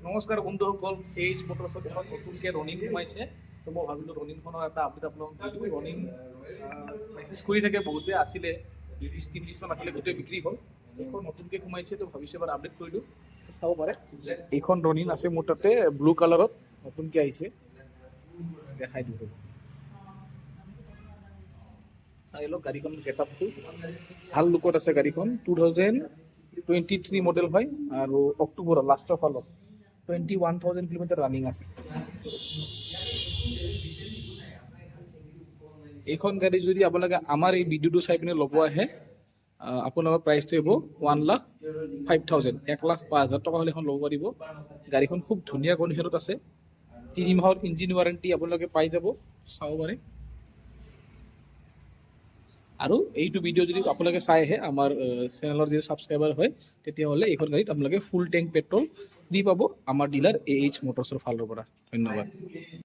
নমস্কাৰ বন্ধুসকল, এইচ মটৰছত এখন নতুনকৈ ৰনিং সোমাইছে। তো মই ভাবিলোঁ ৰনিংখনৰ এটা আপডেট আপোনালোকক দি দিওঁ। ৰনিং মেছেজ কৰি থাকে বহুতে, আছিলে 20-30মান আছিলে, গোটেই বিক্ৰী হ'ল। এইখন নতুনকৈ সোমাইছে, তো ভাবিছোঁ এবাৰ আপডেট কৰি দিওঁ, চাব পাৰে। এইখন ৰনিং আছে মোৰ তাতে, ব্লু কালাৰত নতুনকৈ আহিছে, দেখাই দিওঁ। চাই লওক গাড়ীখন গেটআপটো, ভাল লুকত আছে গাড়ীখন। 2023 মডেল হয় আৰু অক্টোবৰৰ লাষ্টৰ ফালত 21,000 কিলোমিটাৰ ৰানিং আছে। এইখন গাড়ী যদি আপোনালোকে আমাৰ এই ভিডিঅ'টো চাই পিনে ল'ব আহে, আপোনালোকৰ প্ৰাইচটো হ'ব 1,05,000, 1,05,000 টকা হ'লে এখন ল'ব পাৰিব। গাড়ীখন খুব ধুনীয়া কণ্ডিশ্যনত আছে, 3 মাহৰ ইঞ্জিন ৱাৰেণ্টি আপোনালোকে পাই যাব, চাব পাৰে। আৰু এইটো ভিডিঅ' যদি আপোনালোকে চাই আহে আমাৰ চেনেলৰ যদি ছাবস্ক্ৰাইবাৰ হয়, তেতিয়াহ'লে এইখন গাড়ীত আপোনালোকে ফুল টেংক পেট্ৰল ফ্ৰী পাব আমাৰ ডিলাৰ AH মটৰ্ছৰ ফালৰ পৰা। ধন্যবাদ।